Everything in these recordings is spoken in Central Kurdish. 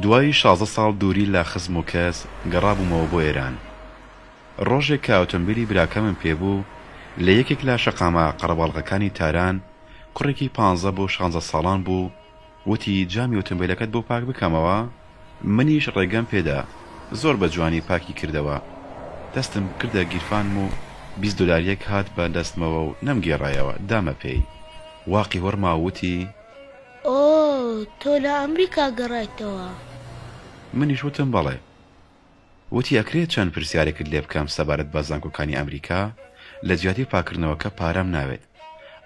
دوای 16 ساڵ دووری لە خزم و کەس گەڕابوومەوە بۆ ئێران. ڕۆژێک کە ئۆتۆمبیلی براکەمم پێبوو لە یەکێک لە شەقامە قەرەباڵغەکانی تاران، کوڕێکی 15 بۆ 16 ساڵان بوو، وتی جامی ئۆتۆمبیلەکەت بۆ پاک بکەمەوە. منیش ڕێگەم پێدا، زۆر بە جوانی پاکی کردەوە. دەستم کردە گیرفانم و 20 دلاریەک هات بە دەستمەوە و نەمگێڕایەوە، دامە پێی. واقی وەرما وتی ئۆ تۆ لە ئەمریکا گەڕایتەوە؟ منیش وتم بەڵێ. وتی ئەکرێت چەند پرسیارێکت لێ بکەم سەبارەت بە زانکۆکانی ئەمریکا لە جیاتی پاکردنەوەکە پارەم ناوێت.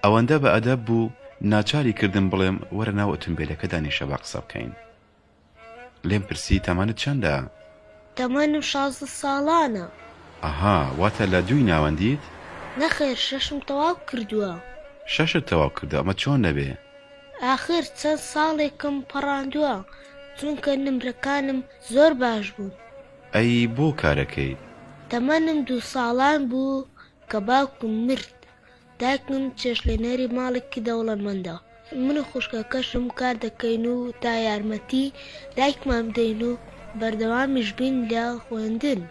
ئەوەندە بە ئەدەب بوو ناچاری کردم بڵێم وەرە ناو ئۆتۆمبیلەکە دانیشە با قسە بکەین. لێم پرسی تەمەنت چەندە؟ تەمەنم 16 ساڵانە. ئەها، واتە لە دووی ناوەندیت؟ نەخێر، شەشم تەواو کردووە. شەشت تەواو کردە؟ ئەمە چۆن نەبێ؟ ئاخر چەند ساڵێکم پەڕاندووە چونکە نمرەکانم زۆر باش بوون. ئەی بۆ کارەکەیت؟ تەمەنم 2 ساڵان بوو کە باوکم مرد. دایکم چێشلێنەری ماڵێکی دەوڵەمەندە. من و خوشکەکەشم کار دەکەین و تا یارمەتی دایکمان بدەین و بەردەوامیش بین لە خوێندن.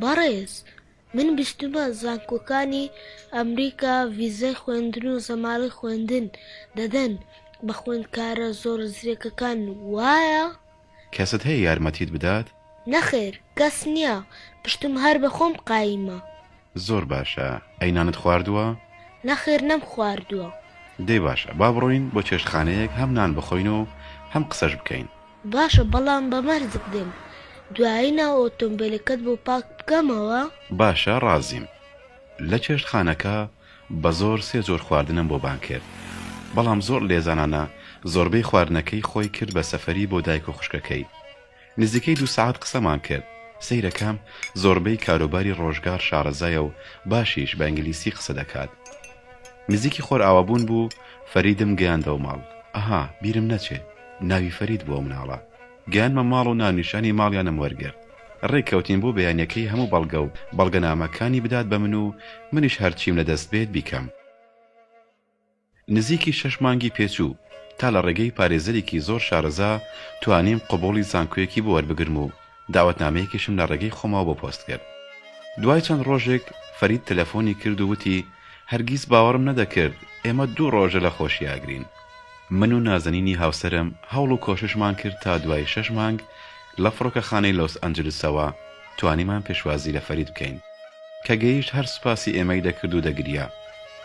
بەڕێز، من بیستمە زانکۆکانی ئەمریکا ڤیزای خوێندن و زەماڵی خوێندن دەدەن بە خوێندکارە زۆر زرێکەکان، وایە؟ کەست هەیە یارمەتیت بدات؟ نەخێر، کەس نییە، پشتم هەر بە خۆم قایمە. زۆر باشە. ئەینانت خواردووە؟ نەخێر، نەم خواردووە. دەی باشە، با بڕۆین بۆ چێشتخانەیەک هەم نان بخۆین و هەم قسەش بکەین. باشە، بەڵام بە مەرجک دێم. دوایی ناو ئۆتۆمبیلەکەت بۆ پاک بکەمەوە؟ باشە، ڕازیم. لە چێشتخانەکە بە زۆر 3 جۆر خواردنم بۆ بان کرد، بەڵام زۆر لێزانانە زۆربەی خواردنەکەی خۆی کرد بە سەفەری بۆ دایک و خوشکەکەی. نزیکەی 2 ساعت قسەمان کرد. سەیرەکەم زۆربەی کاروباری ڕۆژگار شارەزایە و باشیش بە ئینگلیسی قسە دەکات. نزیکی خۆر ئاوابوون بوو، فەریدم گەیاندەوە ماڵ. ئەها، بیرم نەچێ، ناوی فەرید بووە مناڵە. گەیانمە ماڵ و ناونیشانی ماڵیانم وەرگرت. ڕێککەوتین بۆ بەیانیەکەی هەموو بەڵگە و بەڵگەنامەکانی بدات بە من و منیش هەرچیم لە دەست بێت بیکەم. نزیکی 6 مانگی پێچوو تا لە ڕێگەی پارێزەرێکی زۆر شارەزا توانیم قبوڵی زانکۆیەکی بۆ وەربگرم و داوەتنامەیەکیشم لە ڕێگەی خۆمەوە بۆ پۆست کرد. دوای چەند ڕۆژێک فەرید تەلەفۆنی کرد و وتی هەرگیز باوەڕم نەدەکرد ئێمە 2 ڕۆژە لە خۆشی ئاگرین. من و نازەنینی هاوسەرم هەوڵ و کۆششمان کرد تا دوای 6 مانگ لە فڕۆکەخانەی لۆس ئەنجلسەوە توانیمان پێشوازی لە فەرید بکەین کە گەیشت هەر سوپاسی ئێمەی دەکرد و دەگریا.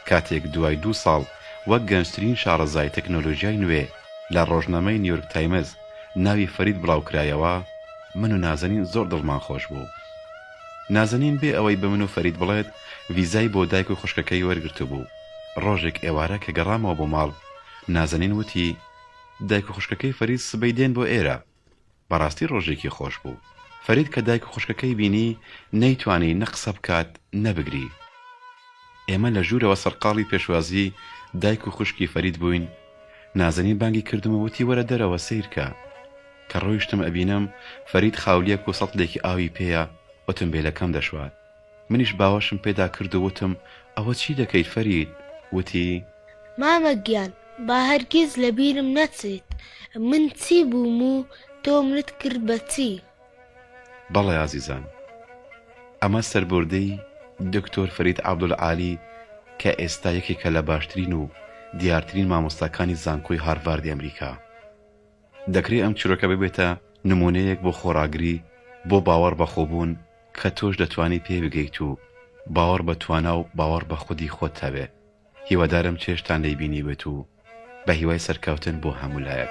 کاتێک دوای 2 ساڵ وەک گەنجترین شارەزای تەکنۆلۆژیای نوێ لە ڕۆژنامەی نیویۆرک تایمز ناوی فەرید بڵاوکرایەوە، من و نازەنین زۆر دڵمان خۆش بوو. نازەنین بێ ئەوەی بە من و فەرید بڵێت ڤیزای بۆ دایک و خوشکەکەی وەرگرتو بوو. ڕۆژێک ئێوارە کە گەڕامەوە بۆ ماڵ، نازەنین وتی دایک و خوشکەکەی فەرید سبەی دێن بۆ ئێرە. بەڕاستی ڕۆژێکی خۆش بوو. فەرید کە دایک و خوشکەکەی بینی نەیتوانی نەقسە بکات نەبگری. ئێمە لە ژوورەوە سەرقاڵی پێشوازی دایک و خوشکی فەرید بووین. نازەنین بانگی کردم و وتی وەرە دەرەوە سیرکە. کە ڕۆیشتم ئەبینم فەرید خاولیەک و سەڵتێکی ئاوی پێیە، ئۆتۆمبیلەکەم دەشوات. منیش باوەشم پێدا کرد و وتم ئەوە چی دەکەیت فەرید؟ وتی مامە گیان، با هەرگیز لە بیرم نەچێت من چی بووم و تۆ منت کرد بە چی. بەڵێ عزیزان، ئەمە سەربوردەی دکتۆر فەرید عەبدولعالی کە ئێستا یەکێکە لە باشترین و دیارترین مامۆستاکانی زانکۆی هارڤاردی ئەمریکا. دەکرێت ئەم چیرۆکە ببێتە نمونەیەک بۆ خۆڕاگری، بۆ باوەڕ بەخۆبوون کە تۆش دەتوانی پێ بگەیت و باوەڕ بە توانا و باوەڕ بە خودی خۆت هەبێ. هیوادارم چێشتان لێی بینی بێت و بە هیوای سەرکەوتن بۆ هەموو لایەک.